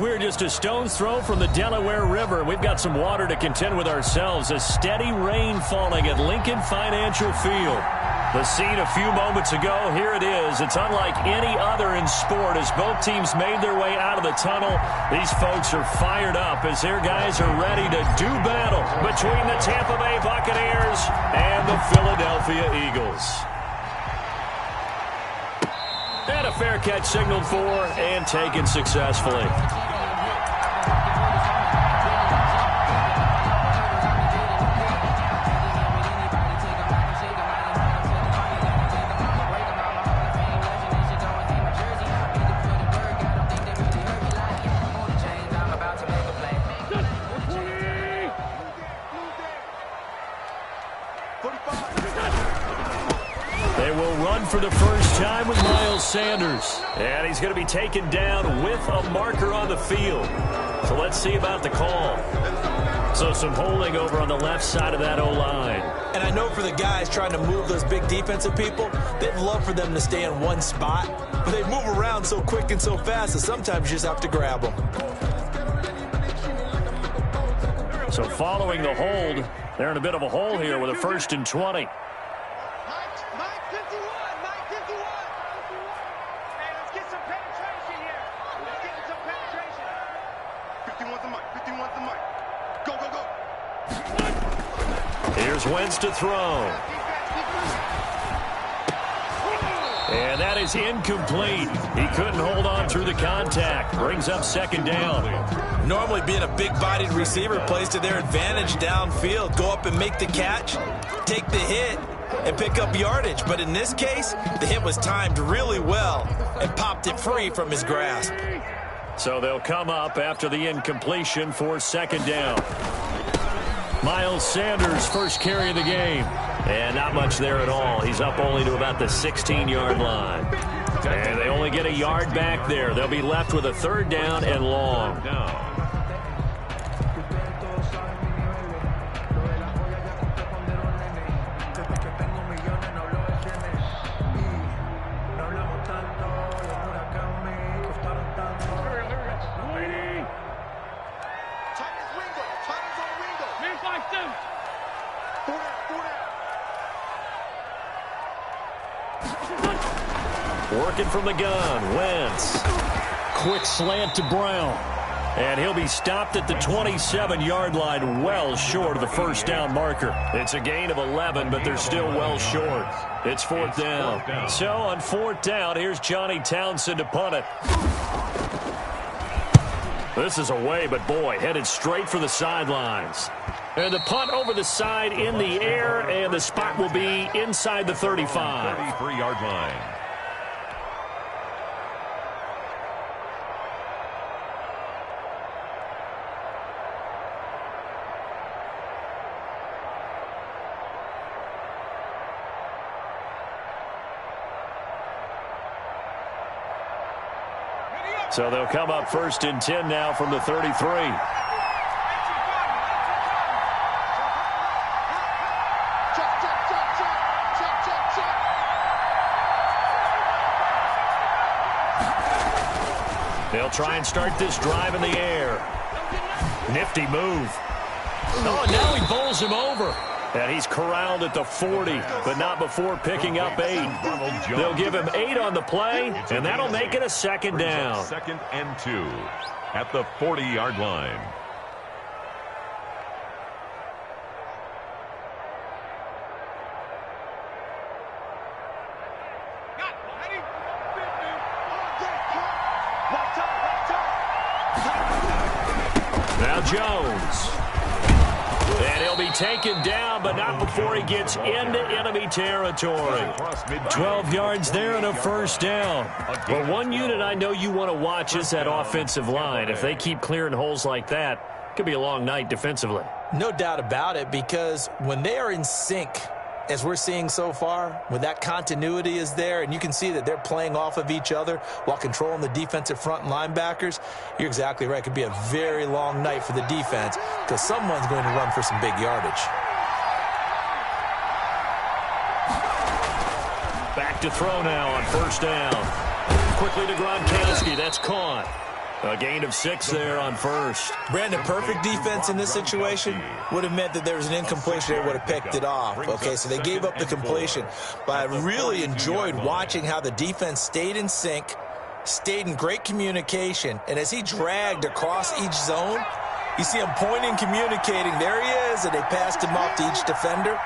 we're just a stone's throw from the Delaware River. We've got some water to contend with ourselves. A steady rain falling at Lincoln Financial Field. The scene a few moments ago, here it is. It's unlike any other in sport as both teams made their way out of the tunnel. These folks are fired up as their guys are ready to do battle between the Tampa Bay Buccaneers and the Philadelphia Eagles. And a fair catch signaled for and taken successfully. They will run for the first time with Miles Sanders. And he's going to be taken down with a marker on the field. So let's see about the call. So some holding over on the left side of that O-line. And I know for the guys trying to move those big defensive people, they'd love for them to stay in one spot. But they move around so quick and so fast that sometimes you just have to grab them. So following the hold, they're in a bit of a hole here with a 1st and 20. Here's Wentz to throw. And that is incomplete. He couldn't hold on through the contact. Brings up 2nd down. Normally being a big-bodied receiver plays to their advantage downfield. Go up and make the catch, take the hit, and pick up yardage. But in this case, the hit was timed really well and popped it free from his grasp. So they'll come up after the incompletion for 2nd down. Miles Sanders, first carry of the game. And not much there at all. He's up only to about the 16-yard line. And they only get a yard back there. They'll be left with a 3rd down and long. Working from the gun, Wentz. Quick slant to Brown. And he'll be stopped at the 27-yard line, well short of the 1st down marker. It's a gain of 11, but they're still well short. It's 4th down. So on 4th down, here's Johnny Townsend to punt it. This is away, but boy, headed straight for the sidelines. And the punt over the side in the air, and the spot will be inside the 35. 33-yard line. So they'll come up 1st and 10 now from the 33. They'll try and start this drive in the air. Nifty move. Oh, now he bowls him over. And he's corralled at the 40, but not before picking up 8. They'll give him 8 on the play, and that'll make it a 2nd down. 2nd and 2 at the 40-yard line. Now Jones. And he'll be taken down, but not before he gets into enemy territory. 12 yards there and a 1st down. But one unit I know you want to watch is that offensive line. If they keep clearing holes like that, it could be a long night defensively. No doubt about it, because when they are in sync, as we're seeing so far, when that continuity is there and you can see that they're playing off of each other while controlling the defensive front and linebackers, you're exactly right. It could be a very long night for the defense because someone's going to run for some big yardage. Back to throw now on 1st down. Quickly to Gronkowski. That's caught. A gain of 6 there on first. Brandon, perfect defense in this situation would have meant that there was an incompletion. They would have picked it off. Okay, so they gave up the completion. But I really enjoyed watching how the defense stayed in sync, stayed in great communication, and as he dragged across each zone, you see him pointing, communicating. There he is, and they passed him off to each defender.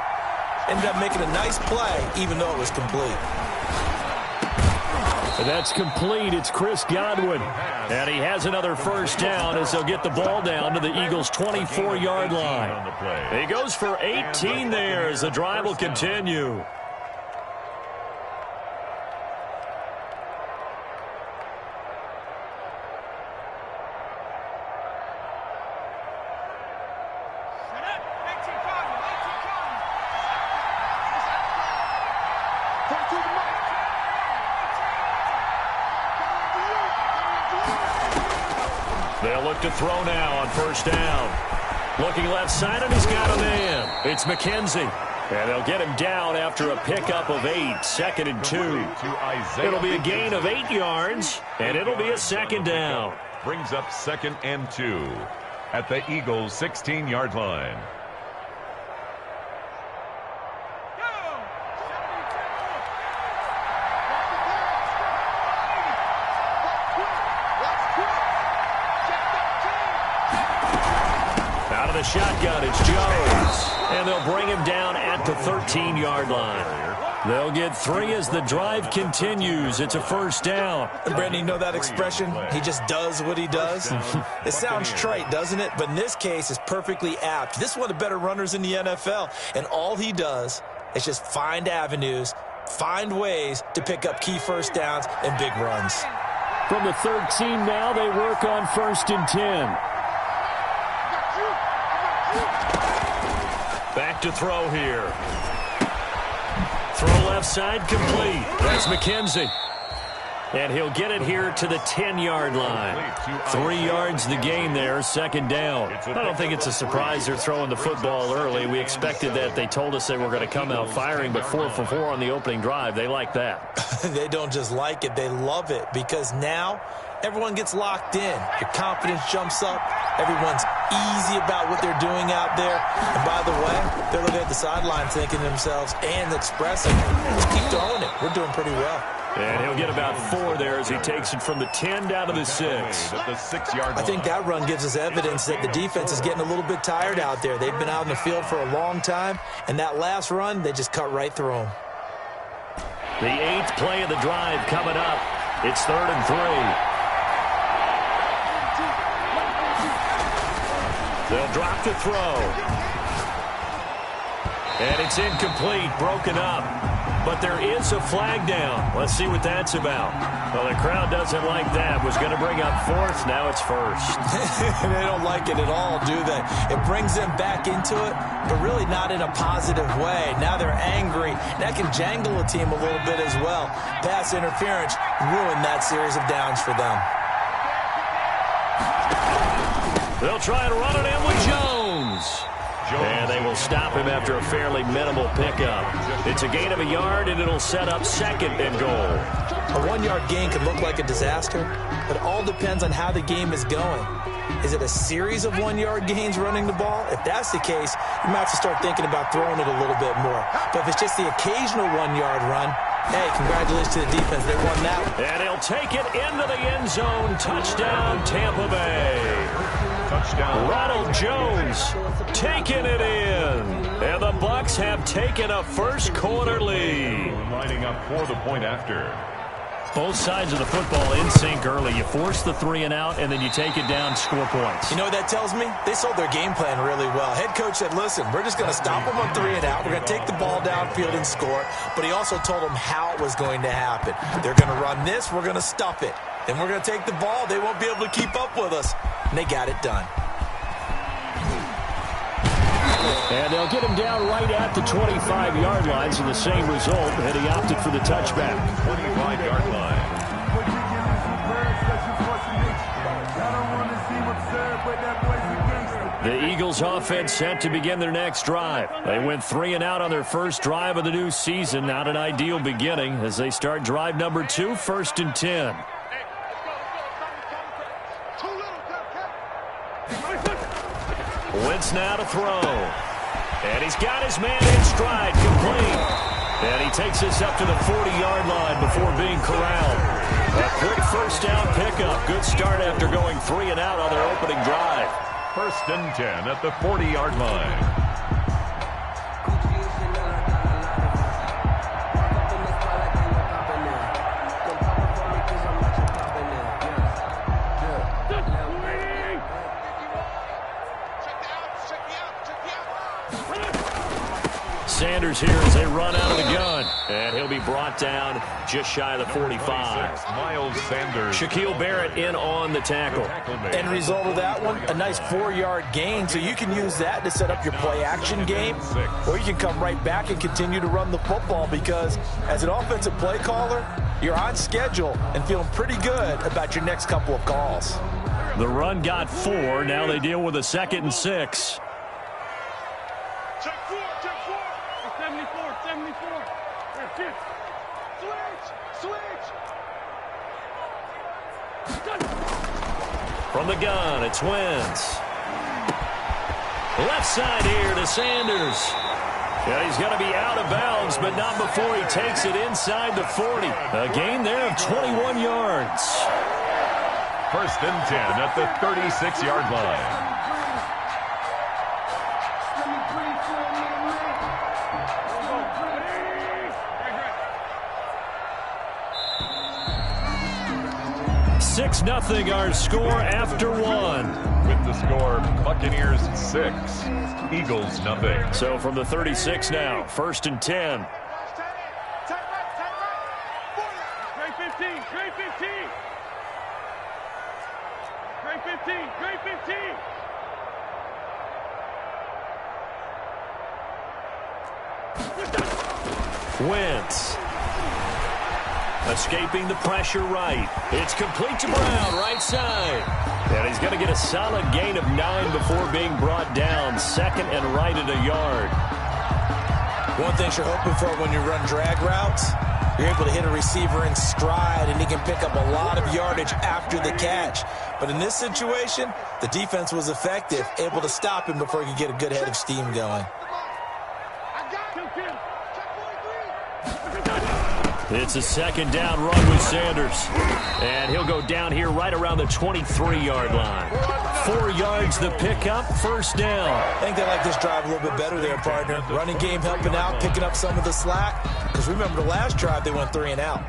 Ended up making a nice play, even though it was complete. And that's complete. It's Chris Godwin. And he has another first down as they'll get the ball down to the Eagles' 24-yard line. He goes for 18 there as the drive will continue. They'll look to throw now on first down. Looking left side, and he's got a man. It's McKenzie. And they'll get him down after a pickup of 8, 2nd and 2. It'll be a gain of 8 yards, and it'll be a second down. Brings up 2nd and 2 at the Eagles' 16-yard line. Out of the shotgun, it's Jones. And they'll bring him down at the 13-yard line. They'll get 3 as the drive continues. It's a first down. And Brandon, you know that expression? He just does what he does. It sounds trite, doesn't it? But in this case, it's perfectly apt. This is one of the better runners in the NFL. And all he does is just find avenues, find ways to pick up key first downs and big runs. From the 13 now, they work on 1st and 10. Back to throw here. Throw left side complete. That's McKenzie. And he'll get it here to the 10-yard line. 3 yards the gain there, second down. I don't think it's a surprise they're throwing the football early. We expected that. They told us they were going to come out firing, but 4 for 4 on the opening drive. They like that. They don't just like it, they love it, because now everyone gets locked in. Your confidence jumps up. Everyone's easy about what they're doing out there. And by the way, they're looking at the sideline thinking to themselves and expressing, let's keep throwing it. We're doing pretty well. And he'll get about 4 there as he takes it from the 10 down to the 6. I think that run gives us evidence that the defense is getting a little bit tired out there. They've been out in the field for a long time, and that last run, they just cut right through them. The 8th play of the drive coming up. It's 3rd and 3. They'll drop the throw. And it's incomplete, broken up. But there is a flag down. Let's see what that's about. Well, the crowd doesn't like that. Was going to bring up 4th. Now it's 1st. They don't like it at all, do they? It brings them back into it, but really not in a positive way. Now they're angry. That can jangle a team a little bit as well. Pass interference ruined that series of downs for them. They'll try and run it in with Jones. And they will stop him after a fairly minimal pickup. It's a gain of a yard, and it'll set up 2nd and goal. A 1-yard gain could look like a disaster, but it all depends on how the game is going. Is it a series of 1-yard gains running the ball? If that's the case, you might have to start thinking about throwing it a little bit more. But if it's just the occasional 1-yard run, hey, congratulations to the defense. They won that. And he'll take it into the end zone. Touchdown, Tampa Bay. Touchdown. Ronald Jones taking it in. And the Bucs have taken a first quarter lead. Lining up for the point after. Both sides of the football in sync early. You force the 3 and out, and then you take it down, score points. You know what that tells me? They sold their game plan really well. Head coach said, listen, we're just going to stop them on 3 and out. We're going to take the ball downfield and score. But he also told them how it was going to happen. They're going to run this. We're going to stuff it. Then we're going to take the ball. They won't be able to keep up with us. And they got it done. And they'll get him down right at the 25-yard line, so the same result, and he opted for the touchback. 25-yard line. The Eagles offense set to begin their next drive. They went 3 and out on their first drive of the new season. Not an ideal beginning as they start drive number 2, 1st and 10. Wentz now to throw. And he's got his man in stride, complete. And he takes us up to the 40-yard line before being corralled. A quick first down pickup. Good start after going 3 and out on their opening drive. 1st and 10 at the 40-yard line. Sanders here as they run out of the gun. And he'll be brought down just shy of the 45. Miles Sanders. Shaquille Barrett in on the tackle. End result of that one, a nice 4-yard gain. So you can use that to set up your play-action game, or you can come right back and continue to run the football because as an offensive play caller, you're on schedule and feeling pretty good about your next couple of calls. The run got 4. Now they deal with a 2nd and 6. From the gun, it's Wentz. Left side here to Sanders. Yeah, he's going to be out of bounds, but not before he takes it inside the 40. A gain there of 21 yards. 1st and 10 at the 36-yard line. Six nothing our score after 1. With the score, Buccaneers 6, Eagles nothing. So from the 36 now, 1st and 10. Great 15, great 15. Great 15, great 15. Wentz. Escaping the pressure right. It's complete to Brown, right side. And he's going to get a solid gain of 9 before being brought down. 2nd and right at a yard. One thing you're hoping for when you run drag routes, you're able to hit a receiver in stride and he can pick up a lot of yardage after the catch. But in this situation, the defense was effective, able to stop him before he could get a good head of steam going. It's a 2nd down run with Sanders. And he'll go down here right around the 23-yard line. 4 yards the pickup, 1st down. I think they like this drive a little bit better there, partner. Running game helping out, picking up some of the slack. Because remember the last drive, they went 3 and out.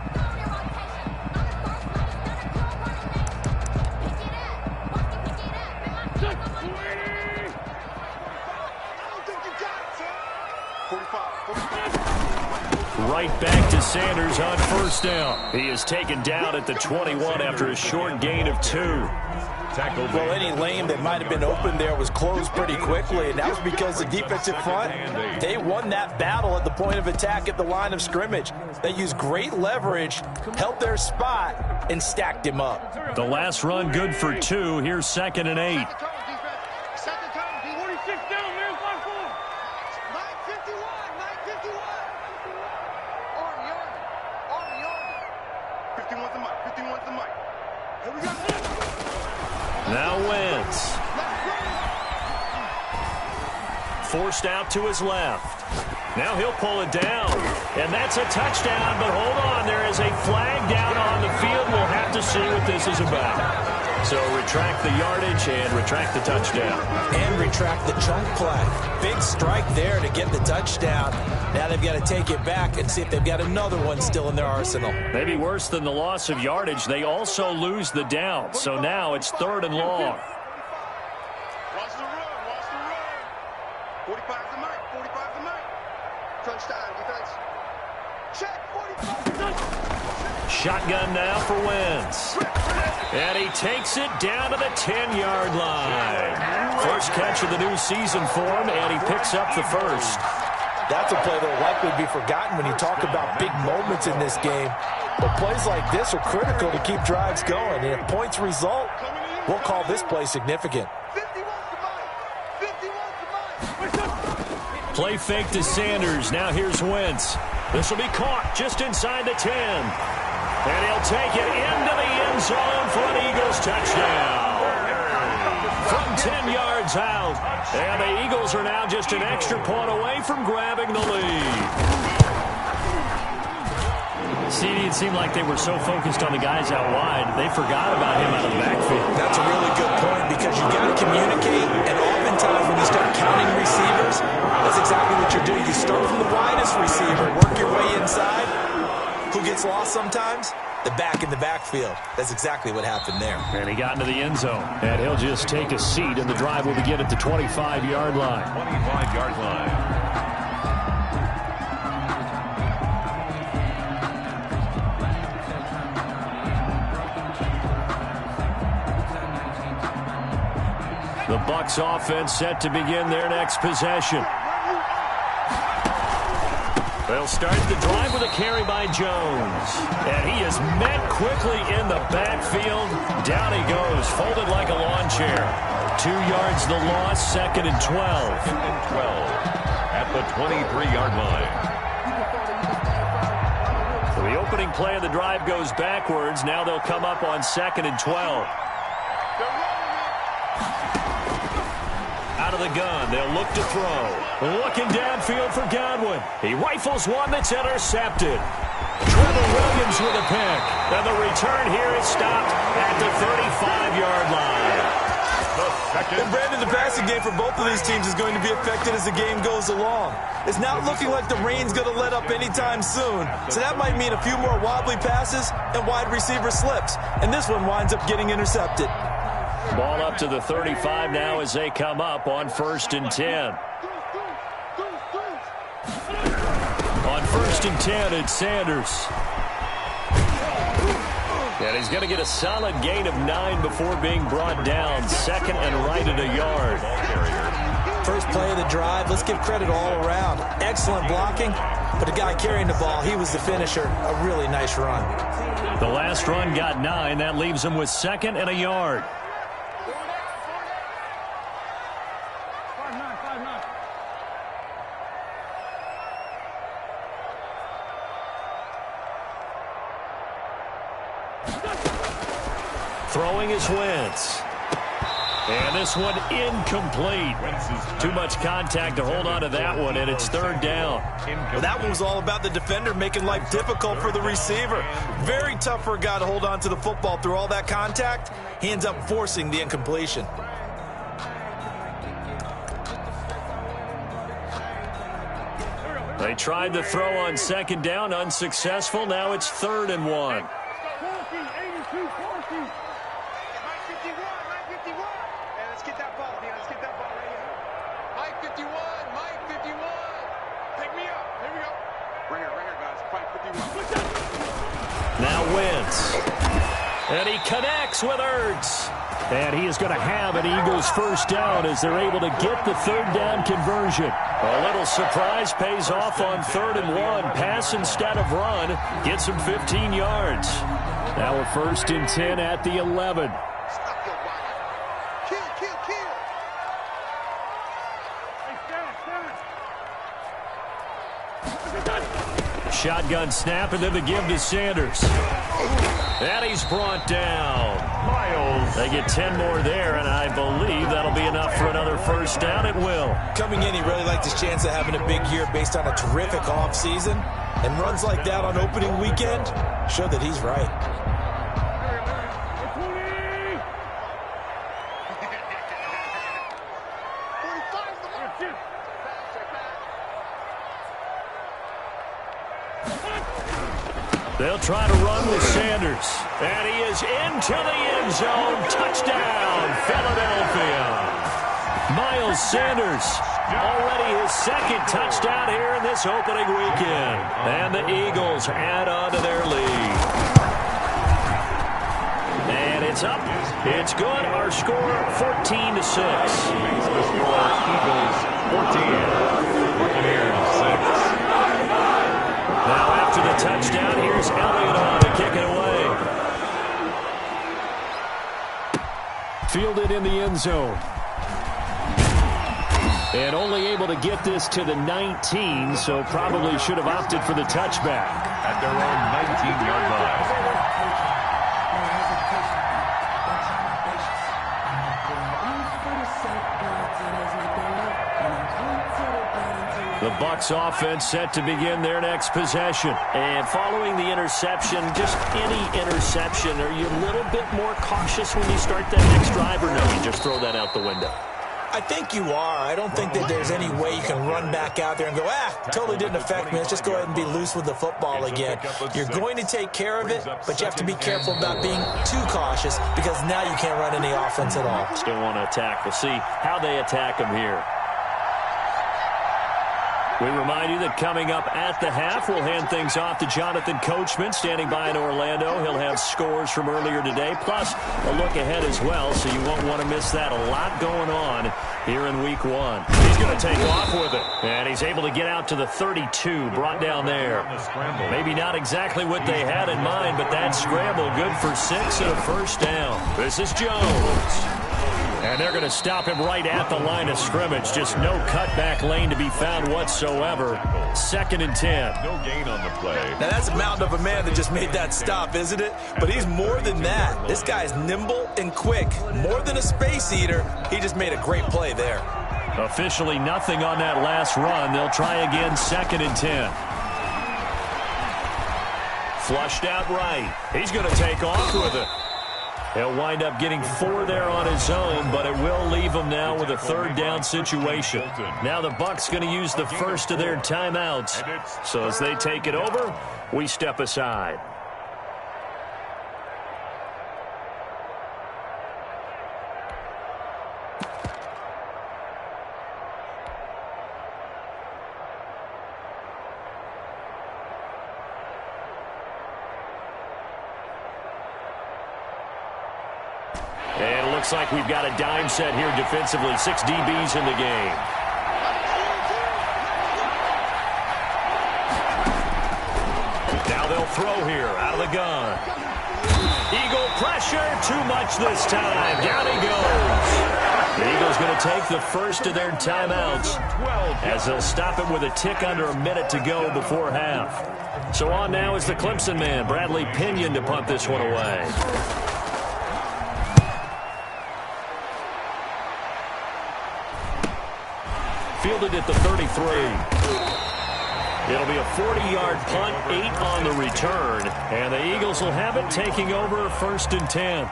Right back to Sanders on 1st down. He is taken down at the 21 after a short gain of 2. Well, any lane that might have been open there was closed pretty quickly, and that was because the defensive front, they won that battle at the point of attack at the line of scrimmage. They used great leverage, held their spot, and stacked him up. The last run good for 2. Here's 2nd and 8. Now Wentz. Forced out to his left. Now he'll pull it down. And that's a touchdown, but hold on. There is a flag down on the field. We'll have to see what this is about. So retract the yardage and retract the touchdown. And retract the chunk play. Big strike there to get the touchdown. Now they've got to take it back and see if they've got another one still in their arsenal. Maybe worse than the loss of yardage, they also lose the down. So now it's 3rd and long. Watch the run, watch the run. 45 to Mike, 45 to Mike. Touchdown, defense. Check, 45. Shotgun now for Wentz. And he takes it down to the 10-yard line. First catch of the new season for him, and he picks up the 1st. That's a play that will likely be forgotten when you talk about big moments in this game. But plays like this are critical to keep drives going. And if points result, we'll call this play significant. Play fake to Sanders. Now here's Wentz. This will be caught just inside the 10. And he'll take it into the end zone for an Eagles touchdown. From 10 yards out. And the Eagles are now just an extra point away from grabbing the lead. CD, it seemed like they were so focused on the guys out wide, they forgot about him out of the backfield. That's a really good point because you've got to communicate, and oftentimes when you start counting receivers, that's exactly what you're doing. You start from the widest receiver, work your way inside. Who gets lost sometimes? The back in the backfield. That's exactly what happened there. And he got into the end zone. And he'll just take a seat, and the drive will begin at the 25-yard line. 25-yard line. The Bucs offense set to begin their next possession. They'll start the drive with a carry by Jones. And he is met quickly in the backfield. Down he goes, folded like a lawn chair. 2 yards the loss, 2nd and 12. 2nd and 12 at the 23-yard line. So the opening play of the drive goes backwards. Now they'll come up on 2nd and 12. Out of the gun, they'll look to throw. Looking downfield for Godwin. He rifles one that's intercepted. Trevor Williams with a pick. And the return here is stopped at the 35-yard line. And Brandon, the passing game for both of these teams is going to be affected as the game goes along. It's not looking like the rain's going to let up anytime soon. So that might mean a few more wobbly passes and wide receiver slips. And this one winds up getting intercepted. Ball up to the 35 now as they come up on 1st and 10. On 1st and 10, it's Sanders. And he's going to get a solid gain of 9 before being brought down. 2nd and right at a yard. First play of the drive, let's give credit all around. Excellent blocking, but the guy carrying the ball, he was the finisher. A really nice run. The last run got 9. That leaves him with 2nd and a yard. Throwing is Wentz. And this one incomplete. Too much contact to hold on to that one, and it's 3rd down. Well, that one was all about the defender making life difficult for the receiver. Very tough for a guy to hold on to the football through all that contact. He ends up forcing the incompletion. They tried to throw on 2nd down, unsuccessful. Now it's 3rd and 1. Now Wentz. And he connects with Ertz. And he is going to have an Eagles first down as they're able to get the 3rd down conversion. A little surprise pays off on 3rd and 1. Pass instead of run. Gets him 15 yards. Now a 1st and 10 at the 11. Shotgun snap, and then the give to Sanders. And he's brought down. Miles. They get 10 more there, and I believe that'll be enough for another first down. It will. Coming in, he really liked his chance of having a big year based on a terrific offseason. And runs like that on opening weekend show that he's right. They'll try to run with Sanders. And he is into the end zone. Touchdown, Philadelphia. Miles Sanders, already his 2nd touchdown here in this opening weekend. And the Eagles add on to their lead. And it's up. It's good. Our score, 14-6. The score, Eagles 14, Buccaneers 6. Now after the touchdown, here's Elliott on to kick it away. Fielded in the end zone. And only able to get this to the 19, so probably should have opted for the touchback. At their own 19-yard line. The Bucs offense set to begin their next possession. And following the interception, just any interception, are you a little bit more cautious when you start that next drive, or no, you just throw that out the window? I think you are. I don't think that there's any way you can run back out there and go, totally didn't affect me. Let's just go ahead and be loose with the football again. You're going to take care of it, but you have to be careful about being too cautious because now you can't run any offense at all. Still want to attack. We'll see how they attack them here. We remind you that coming up at the half, we'll hand things off to Jonathan Coachman, standing by in Orlando. He'll have scores from earlier today, plus a look ahead as well, so you won't want to miss that. A lot going on here in Week 1. He's going to take off with it, and he's able to get out to the 32, brought down there. Maybe not exactly what they had in mind, but that scramble good for 6 and a first down. This is Jones. And they're going to stop him right at the line of scrimmage. Just no cutback lane to be found whatsoever. 2nd and 10. No gain on the play. Now, that's a mountain of a man that just made that stop, isn't it? But he's more than that. This guy's nimble and quick. More than a space eater. He just made a great play there. Officially nothing on that last run. They'll try again, 2nd and 10. Flushed out right. He's going to take off with it. He'll wind up getting 4 there on his own, but it will leave him now with a 3rd down situation. Now the Bucs going to use the first of their timeouts. So as they take it over, we step aside. And it looks like we've got a dime set here defensively. 6 DBs in the game. Now they'll throw here out of the gun. Eagle pressure, too much this time. Down he goes. The Eagles going to take the first of their timeouts as they'll stop it with a tick under a minute to go before half. So on now is the Clemson man, Bradley Pinion, to punt this one away. Fielded at the 33. It'll be a 40-yard punt, 8 on the return. And the Eagles will have it, taking over 1st and 10.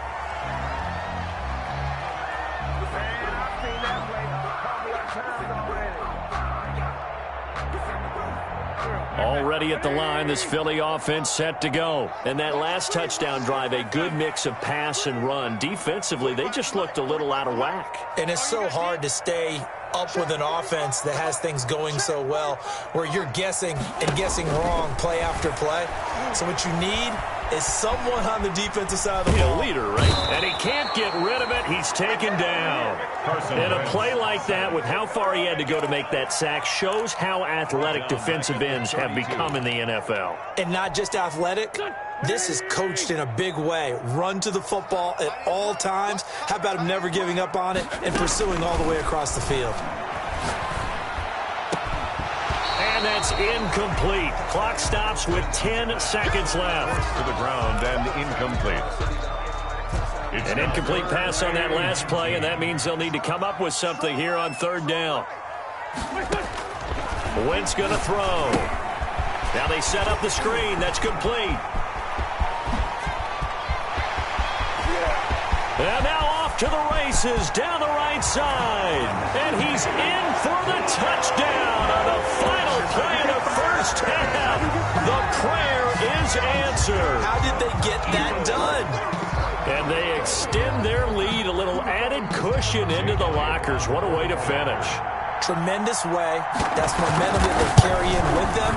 Already at the line, this Philly offense set to go. And that last touchdown drive, a good mix of pass and run. Defensively, they just looked a little out of whack. And it's so hard to stay up with an offense that has things going so well, where you're guessing and guessing wrong play after play. So what you need is someone on the defensive side of the ball. A leader, right? And he can't get rid of it. He's taken down. And a play like that, with how far he had to go to make that sack, shows how athletic defensive ends have become in the NFL. And not just athletic. This is coached in a big way. Run to the football at all times. How about him never giving up on it and pursuing all the way across the field? And that's incomplete. Clock stops with 10 seconds left. To the ground and incomplete. An incomplete pass on that last play, and that means they'll need to come up with something here on 3rd down. Wentz going to throw. Now they set up the screen. That's complete. And now off to the races down the right side. And he's in for the touchdown on the final play of the first half. The prayer is answered. How did they get that done? And they extend their lead, a little added cushion into the lockers. What a way to finish. Tremendous way. That's momentum that they carry in with them.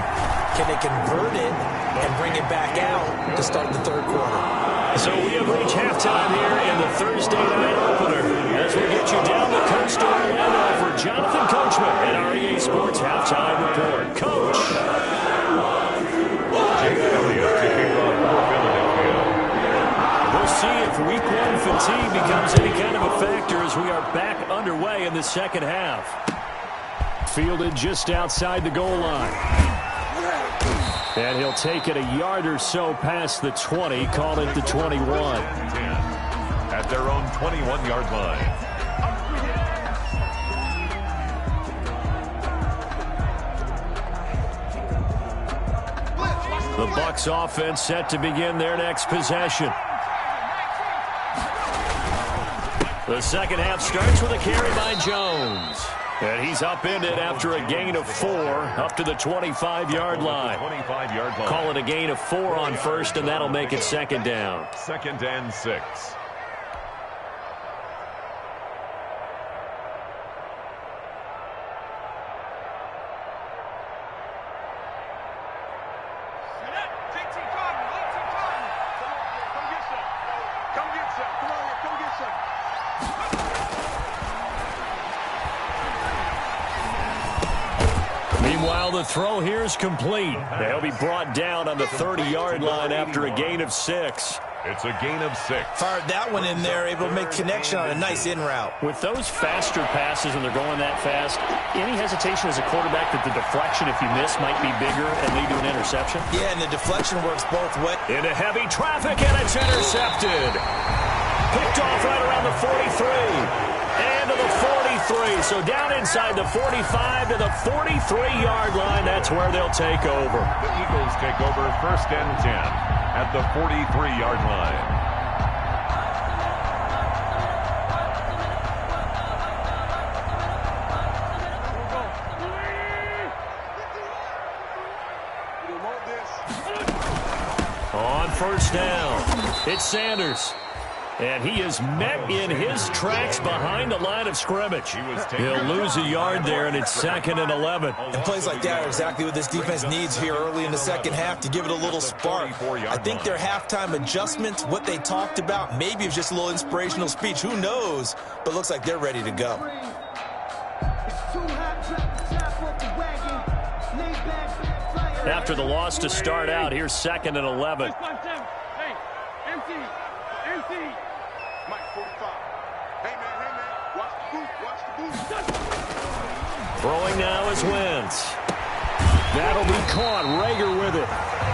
Can they convert it and bring it back out to start the 3rd quarter? So we have reached halftime here in the Thursday night opener as we get you down the coast to Orlando for Jonathan Coachman at our EA Sports Halftime Report. Coach. Jake Elliott taking off for Philadelphia. We'll see if Week 1 fatigue becomes any kind of a factor as we are back underway in the second half. Fielded just outside the goal line. And he'll take it a yard or so past the 20, call it the 21. 10 at their own 21-yard line. Bucs offense set to begin their next possession. The second half starts with a carry by Jones. And he's upended after a gain of 4 up to the 25-yard line. Call it a gain of 4 on first, and that'll make it second down. 2nd and 6. Meanwhile, the throw here is complete. They'll be brought down on the 30-yard line after a gain of 6. It's a gain of 6. Fired that one in there, able to make connection on a nice in route. With those faster passes and they're going that fast, any hesitation as a quarterback that the deflection, if you miss, might be bigger and lead to an interception? Yeah, and the deflection works both ways. Into heavy traffic, and it's intercepted. Picked off right around the 43. And to the 43. So down inside the 45 to the 43-yard line. That's where they'll take over. The Eagles take over 1st and 10 at the 43-yard line. On first down, it's Sanders. And he is met in his tracks behind the line of scrimmage. He'll lose a yard there, and it's 2nd and 11. And plays like that are exactly what this defense needs here early in the second half to give it a little spark. I think their halftime adjustments, what they talked about, maybe it was just a little inspirational speech. Who knows? But looks like they're ready to go. After the loss to start out, here's 2nd and 11. Throwing now is Wentz. That'll be caught. Rager with it.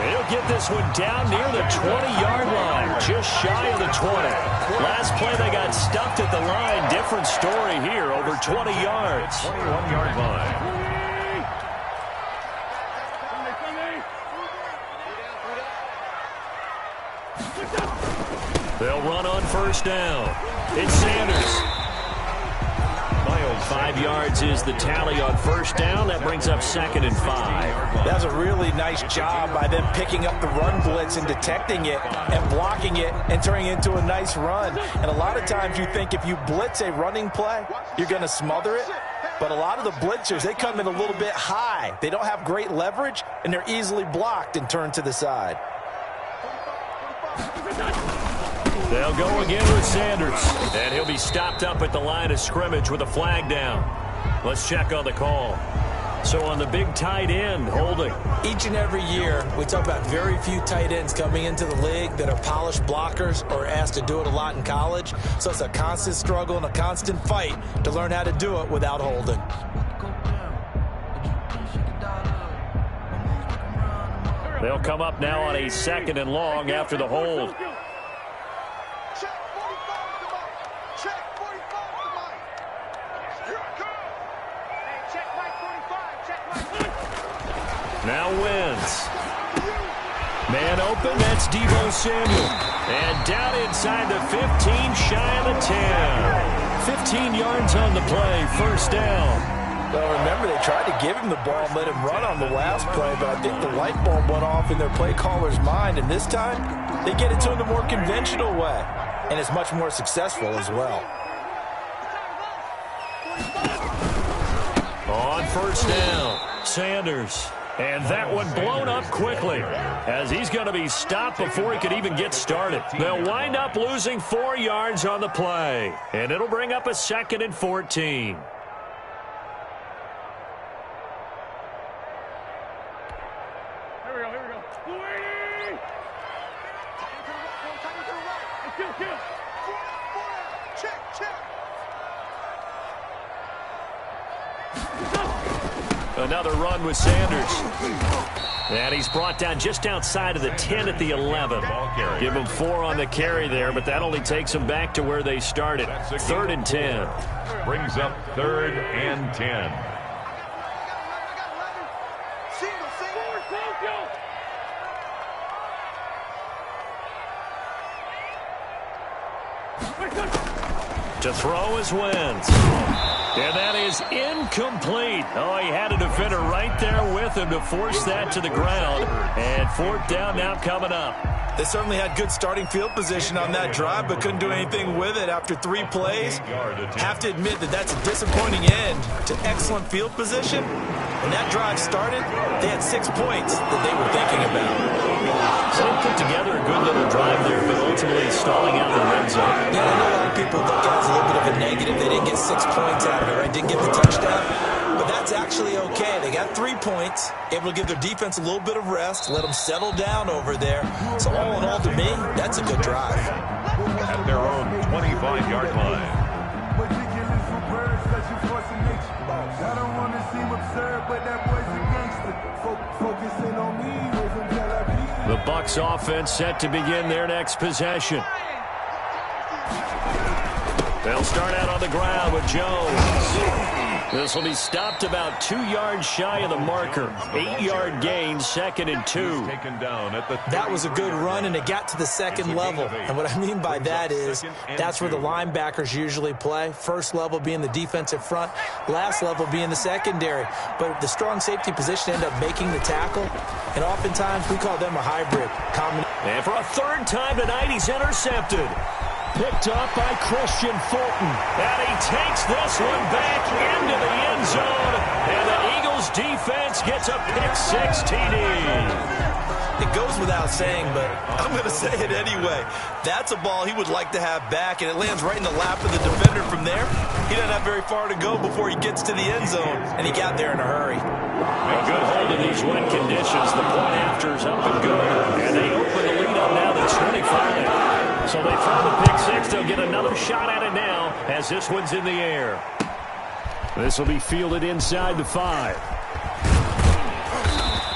He'll get this one down near the 20-yard line, just shy of the 20. Last play they got stuffed at the line. Different story here, over 20 yards. 21-yard line. They'll run on first down. It's Sanders. 5 yards is the tally on first down. That brings up 2nd and 5. That's a really nice job by them picking up the run blitz and detecting it and blocking it and turning it into a nice run. And a lot of times you think if you blitz a running play, you're going to smother it. But a lot of the blitzers, they come in a little bit high. They don't have great leverage, and they're easily blocked and turned to the side. They'll go again with Sanders, and he'll be stopped up at the line of scrimmage with a flag down. Let's check on the call. So on the big tight end, holding. Each and every year, we talk about very few tight ends coming into the league that are polished blockers or asked to do it a lot in college. So it's a constant struggle and a constant fight to learn how to do it without holding. They'll come up now on a 2nd and long after the hold. Now Wentz. Man open, that's Deebo Samuel. And down inside the 15, shy of the 10. 15 yards on the play, first down. Well, remember, they tried to give him the ball and let him run on the last play, but I think the light bulb went off in their play caller's mind, and this time, they get it to him the more conventional way, and it's much more successful as well. On first down, Sanders. And that one blown up quickly as he's going to be stopped before he could even get started. They'll wind up losing 4 yards on the play, and it'll bring up a 2nd and 14. Another run with Sanders. And he's brought down just outside of the 10 at the 11. Give him 4 on the carry there, but that only takes them back to where they started. 3rd and 10. Brings up 3rd and 10. To throw is Wentz. And that is incomplete. Oh, he had a defender right there with him to force that to the ground. And fourth down now coming up. They certainly had good starting field position on that drive, but couldn't do anything with it after 3 plays. Have to admit that that's a disappointing end to excellent field position. When that drive started, they had 6 points that they were thinking about. So they put together a good little drive there, but ultimately stalling out in the red zone. Yeah, I know a lot of people look at it as a little bit of a negative. They didn't get 6 points out of it, right? Didn't get the touchdown. But that's actually okay. They got 3 points, able to give their defense a little bit of rest, let them settle down over there. So all in all, to me, that's a good drive. At their own 25-yard line. The Bucs offense set to begin their next possession. They'll start out on the ground with Jones. This will be stopped about 2 yards shy of the marker. 8-yard gain, 2nd and 2. That was a good run, and it got to the second level. And what I mean by that is that's where the linebackers usually play. First level being the defensive front, last level being the secondary. But the strong safety position ended up making the tackle, and oftentimes we call them a hybrid. And for a 3rd time tonight, he's intercepted. Picked up by Christian Fulton. And he takes this one back into the end zone. And the Eagles defense gets a pick-6 TD. It goes without saying, but I'm going to say it anyway. That's a ball he would like to have back, and it lands right in the lap of the defender from there. He doesn't have very far to go before he gets to the end zone, and he got there in a hurry. A good hold in these wet conditions. The point after is up and good. And they open the lead up now to 25. So they throw the pick-6. They'll get another shot at it now as this one's in the air. This will be fielded inside the 5.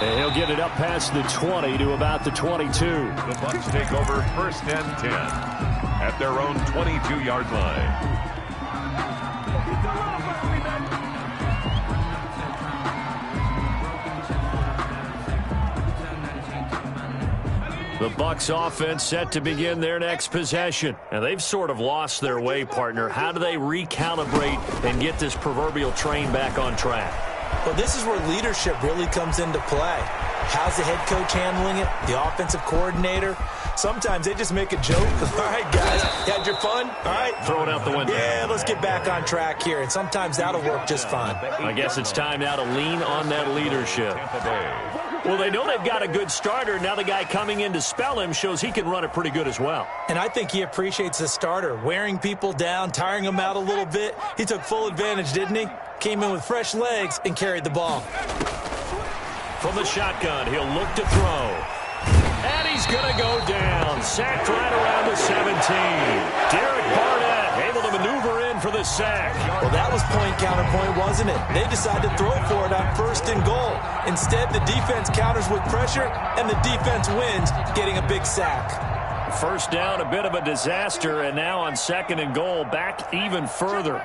And he'll get it up past the 20 to about the 22. The Bucs take over 1st and 10 at their own 22-yard line. The Bucs offense set to begin their next possession. And they've sort of lost their way, partner. How do they recalibrate and get this proverbial train back on track? Well, this is where leadership really comes into play. How's the head coach handling it? The offensive coordinator? Sometimes they just make a joke. All right, guys, you had your fun? All right. Throw it out the window. Yeah, let's get back on track here. And sometimes that'll work just fine. I guess it's time now to lean on that leadership. Well, they know they've got a good starter. Now the guy coming in to spell him shows he can run it pretty good as well. And I think he appreciates the starter, wearing people down, tiring them out a little bit. He took full advantage, didn't he? Came in with fresh legs and carried the ball. From the shotgun, he'll look to throw. And he's going to go down. Sacked right around the 17. Derek Barnett able to maneuver in for the sack. Well, that was point counterpoint, wasn't it? They decided to throw for it on 1st and goal. Instead, the defense counters with pressure, and the defense wins, getting a big sack. 1st down, a bit of a disaster, and now on 2nd and goal, back even further.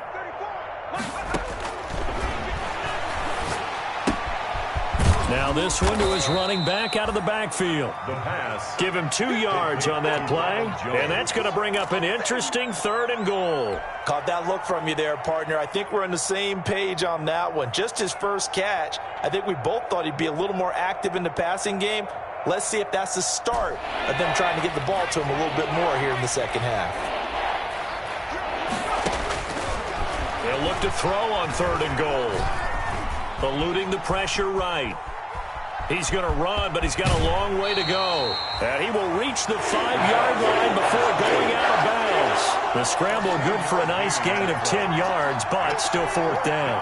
Now this one to his running back out of the backfield. The pass. Give him 2 yards on that play, and that's going to bring up an interesting 3rd and goal. Caught that look from you there, partner. I think we're on the same page on that one. Just his first catch. I think we both thought he'd be a little more active in the passing game. Let's see if that's the start of them trying to get the ball to him a little bit more here in the second half. They'll look to throw on 3rd and goal. Eluding the pressure right. He's going to run, but he's got a long way to go. And he will reach the 5-yard line before going out of bounds. The scramble good for a nice gain of 10 yards, but still 4th down.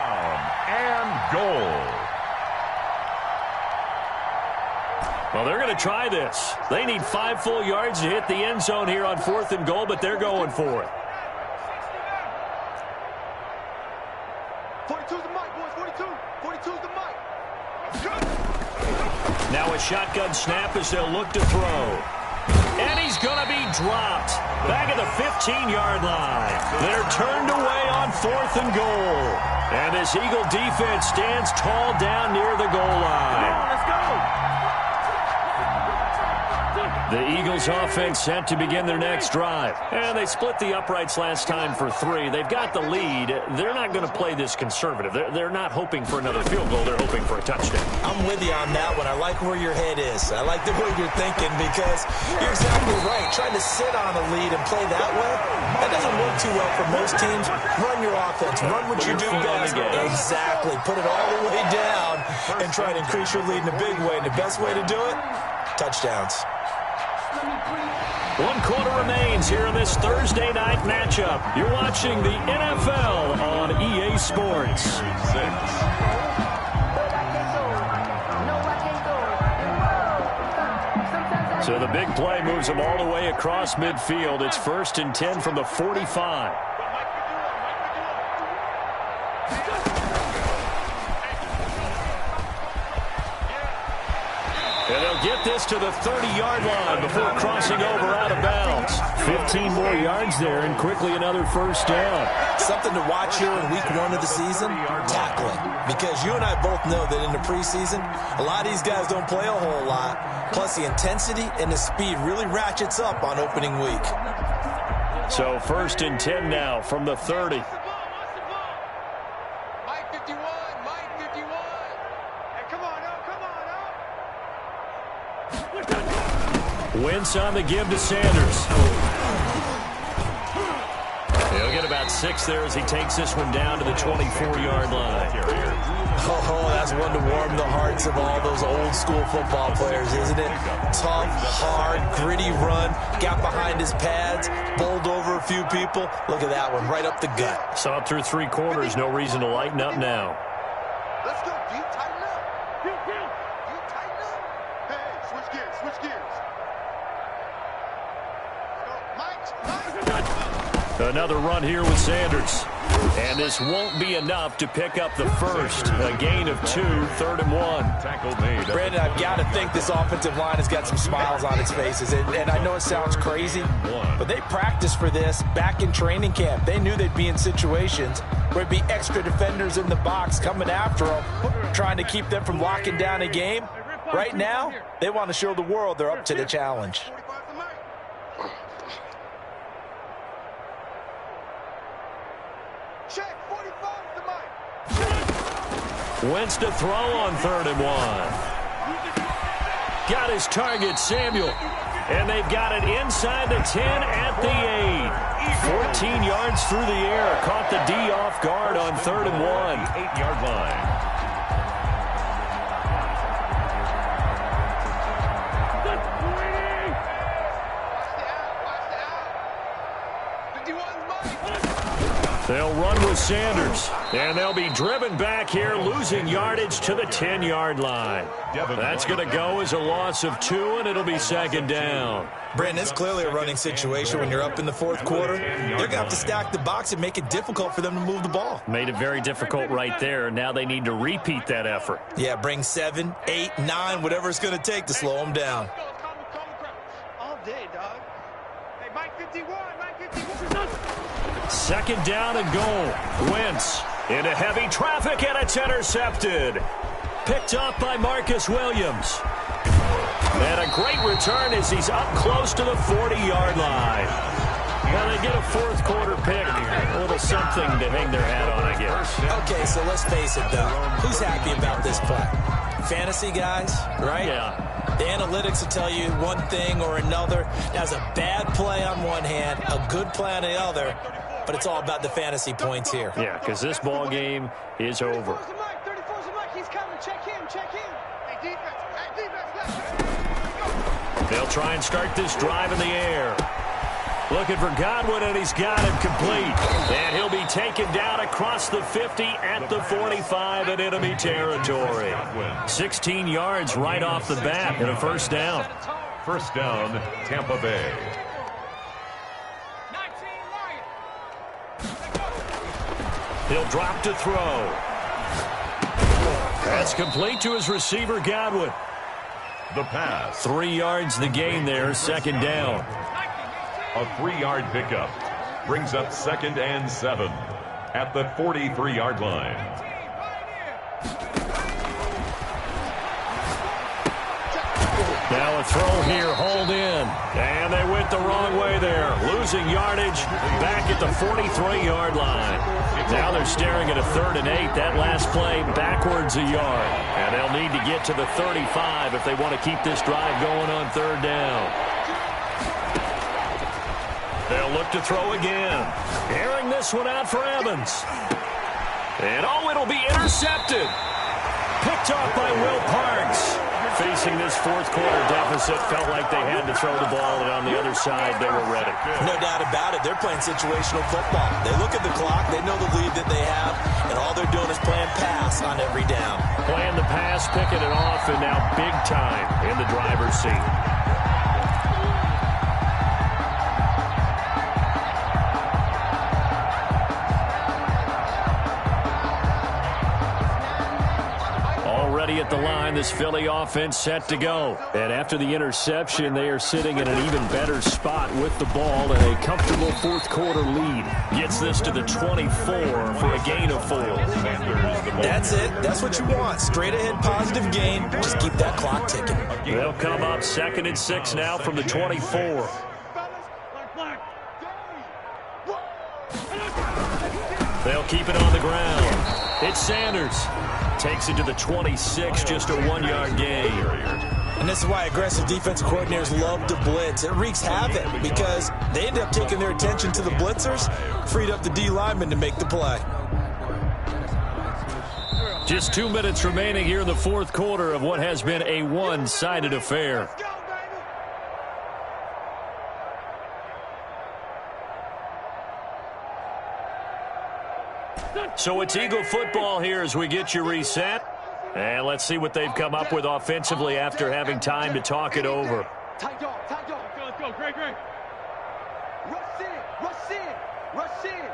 And goal. Well, they're going to try this. They need 5 full yards to hit the end zone here on 4th and goal, but they're going for it. 42's the mic, boys. 42. 42's the mic. Now a shotgun snap as they'll look to throw. And he's going to be dropped. Back at the 15-yard line. They're turned away on 4th and goal. And this Eagle defense stands tall down near the goal line. Let's go. The Eagles offense set to begin their next drive. And they split the uprights last time for 3. They've got the lead. They're not going to play this conservative. They're not hoping for another field goal. They're hoping for a touchdown. I'm with you on that one. I like where your head is. I like the way you're thinking because you're exactly right. Trying to sit on a lead and play that way, that doesn't work too well for most teams. Run your offense. Run what you do best. Exactly. Put it all the way down and try to increase your lead in a big way. And the best way to do it, touchdowns. 1 quarter remains here in this Thursday night matchup. You're watching the NFL on EA Sports. 6. So the big play moves them all the way across midfield. It's 1st and 10 from the 45. And they'll get this to the 30-yard line before crossing over out of bounds. 15 more yards there and quickly another first down. Something to watch here in week 1 of the season, tackling. Because you and I both know that in the preseason, a lot of these guys don't play a whole lot. Plus the intensity and the speed really ratchets up on opening week. So 1st and 10 now from the 30. Mike 51, Mike 51. Hey, come on up, come on up. Wentz on the give to Sanders. He'll get about 6 there as he takes this one down to the 24-yard line. Oh, that's one to warm the hearts of all those old school football players, isn't it? Tough, hard, gritty run, got behind his pads, bowled over a few people. Look at that one, right up the gut. Saw it through 3 quarters, no reason to lighten up now. Let's go, D, tighten up. D, tighten up. Hey, switch gears, switch gears. Go, Mike. Another run here with Sanders. And this won't be enough to pick up the first. A gain of 2, 3rd and 1. Tackle made. Brandon, I've got to think this offensive line has got some smiles on its faces. And I know it sounds crazy, but they practiced for this back in training camp. They knew they'd be in situations where it'd be extra defenders in the box coming after them, trying to keep them from locking down a game. Right now, they want to show the world they're up to the challenge. 45 to Mike. Check, 45 to Mike. Wentz to throw on 3rd and 1. Got his target, Samuel. And they've got it inside the 10 at the 8. 14 yards through the air. Caught the D off guard on 3rd and 1. 8-yard line. They'll run with Sanders, and they'll be driven back here, losing yardage to the 10-yard line. That's going to go as a loss of 2, and it'll be 2nd down. Brandon, it's clearly a running situation when you're up in the 4th quarter. They're going to have to stack the box and make it difficult for them to move the ball. Made it very difficult right there. Now they need to repeat that effort. Yeah, bring 7, 8, 9, whatever it's going to take to slow them down. All day, dog. Hey, Mike 51, Mike 51. 2nd down and goal. Wentz into heavy traffic, and it's intercepted. Picked up by Marcus Williams. And a great return as he's up close to the 40-yard line. Well, they get a 4th quarter pick. A little something to hang their hat on, I guess. Okay, so let's face it, though. Who's happy about this play? Fantasy guys, right? Yeah. The analytics will tell you one thing or another. That's a bad play on one hand, a good play on the other, but it's all about the fantasy points here. Yeah, because this ball game is over. 34's a Mike, 34's a Mike. He's coming. Check him, check him. Hey, defense, left. They'll try and start this drive in the air. Looking for Godwin, and he's got him complete. And he'll be taken down across the 50 at the 45 in enemy territory. 16 yards right off the bat and a first down. First down, Tampa Bay. He'll drop to throw. That's complete to his receiver, Godwin. The pass. 3 yards the gain there, 2nd down. A 3-yard pickup brings up 2nd and 7 at the 43-yard line. Now a throw here, hold in. And they went the wrong way there. Losing yardage back at the 43-yard line. Now they're staring at a 3rd and 8. That last play backwards a yard. And they'll need to get to the 35 if they want to keep this drive going on 3rd down. They'll look to throw again. Airing this one out for Evans. And it'll be intercepted. Picked off by Will Parks. Facing this 4th quarter deficit, felt like they had to throw the ball, and on the other side, they were ready. No doubt about it. They're playing situational football. They look at the clock. They know the lead that they have, and all they're doing is playing pass on every down. Playing the pass, picking it off, and now big time in the driver's seat. At the line, this Philly offense set to go. And after the interception, they are sitting in an even better spot with the ball and a comfortable 4th quarter lead. Gets this to the 24 for a gain of 4. That's it. That's what you want. Straight ahead positive gain. Just keep that clock ticking. They'll come up 2nd and 6 now from the 24. They'll keep it on the ground. It's Sanders. Takes it to the 26, just a 1-yard gain. And this is why aggressive defensive coordinators love to blitz. It wreaks havoc because they end up taking their attention to the blitzers, freed up the D lineman to make the play. Just 2 minutes remaining here in the 4th quarter of what has been a one-sided affair. So it's Eagle football here as we get you reset. And let's see what they've come up with offensively after having time to talk it over. Tight dog. Let's go. Great. Rush in.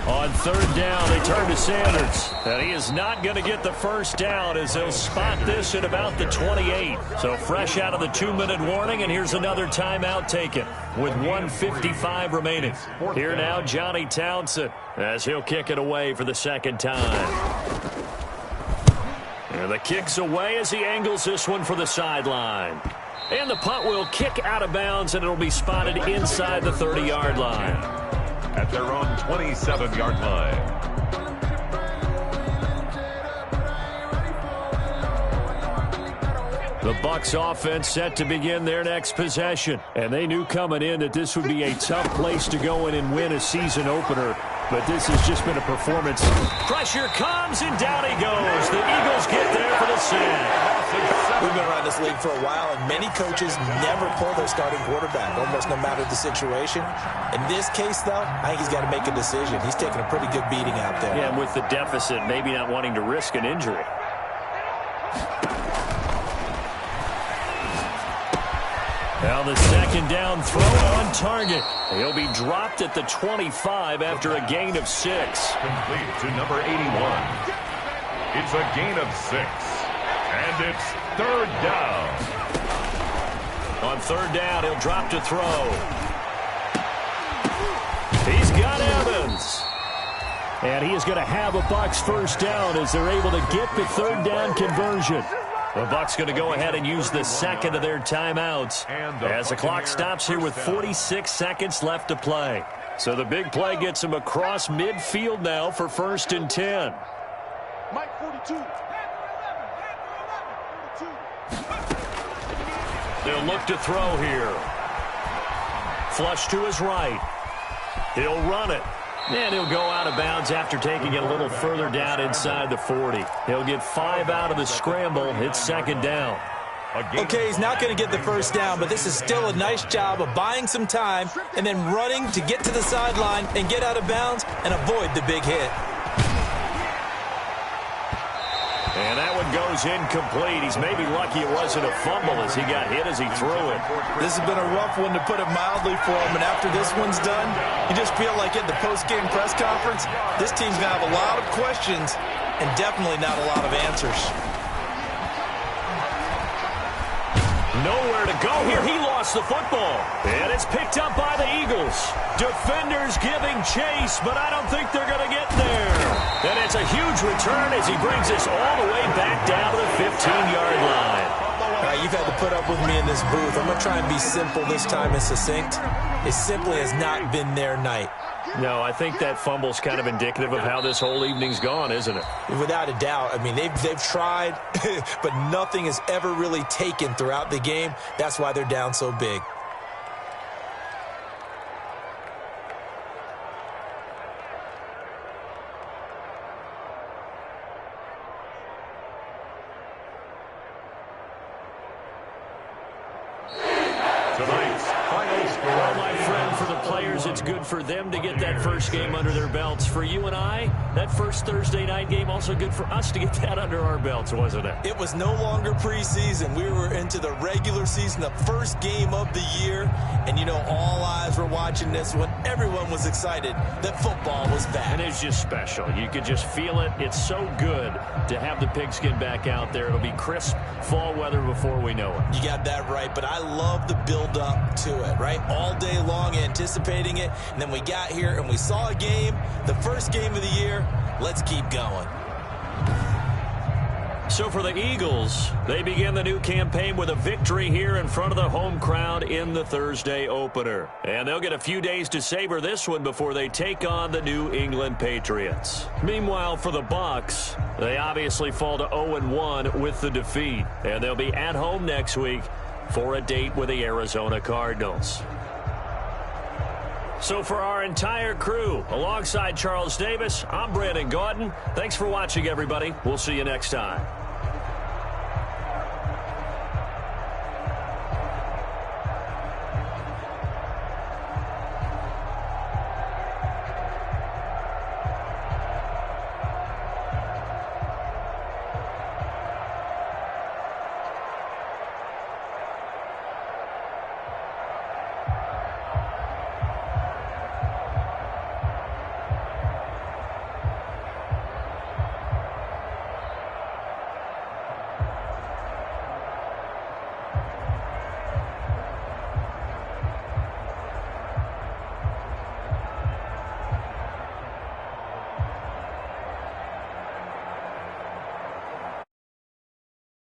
On 3rd down, they turn to Sanders. And he is not going to get the first down as they'll spot this at about the 28. So fresh out of the 2-minute warning, and here's another timeout taken with 1:55 remaining. Here now, Johnny Townsend, as he'll kick it away for the 2nd time. And the kick's away as he angles this one for the sideline. And the punt will kick out of bounds, and it'll be spotted inside the 30-yard line. At their own 27-yard line. The Bucs offense set to begin their next possession. And they knew coming in that this would be a tough place to go in and win a season opener. But this has just been a performance. Pressure comes, and down he goes. The Eagles get there for the sack. We've been around this league for a while, and many coaches never pull their starting quarterback, almost no matter the situation. In this case, though, I think he's got to make a decision. He's taking a pretty good beating out there. Yeah, with the deficit, maybe not wanting to risk an injury. Now the 2nd down throw on target. He'll be dropped at the 25 after a gain of 6. Complete to number 81. It's a gain of 6. And it's 3rd down. On 3rd down, he'll drop to throw. He's got Evans. And he is going to have a Bucs first down as they're able to get the 3rd down conversion. The Bucs going to go ahead and use the 2nd of their timeouts as the clock stops here with 46 seconds left to play. So the big play gets him across midfield now for 1st and 10. Mike 42. They'll look to throw here. Flush to his right. He'll run it. And he'll go out of bounds after taking it a little further down inside the 40. He'll get 5 out of the scramble. It's 2nd down. Okay, he's not going to get the first down, but this is still a nice job of buying some time and then running to get to the sideline and get out of bounds and avoid the big hit. And that one goes incomplete. He's maybe lucky it wasn't a fumble as he got hit as he threw it. This has been a rough one, to put it mildly, for him. And after this one's done, you just feel like at the post-game press conference, this team's going to have a lot of questions and definitely not a lot of answers. Nowhere to go here. He lost the football. And it's picked up by the Eagles. Defenders giving chase, but I don't think they're going to get there. And it's a huge return as he brings us all the way back down to the 15-yard line. All right, you've had to put up with me in this booth. I'm going to try and be simple this time and succinct. It simply has not been their night. No, I think that fumble's kind of indicative of how this whole evening's gone, isn't it? Without a doubt. I mean, they've tried, but nothing has ever really taken throughout the game. That's why they're down so big. Well, my friend, for the players, it's good for them to get that first game under their belts. For you and I, that first Thursday night game, also good for us to get that under our belts, wasn't it? It was no longer preseason. We were into the regular season, the first game of the year. And, you know, all eyes were watching this when everyone was excited that football was back. And it's just special. You could just feel it. It's so good to have the pigskin back out there. It'll be crisp fall weather before we know it. You got that right, but I love the build-up to it, right? All day long anticipating it, and then we got here and we saw a game, the first game of the year. Let's keep going. So for the Eagles, they begin the new campaign with a victory here in front of the home crowd in the Thursday opener. And they'll get a few days to savor this one before they take on the New England Patriots. Meanwhile, for the Bucs, they obviously fall to 0-1 with the defeat. And they'll be at home next week for a date with the Arizona Cardinals. So for our entire crew, alongside Charles Davis, I'm Brandon Gaudin. Thanks for watching, everybody. We'll see you next time.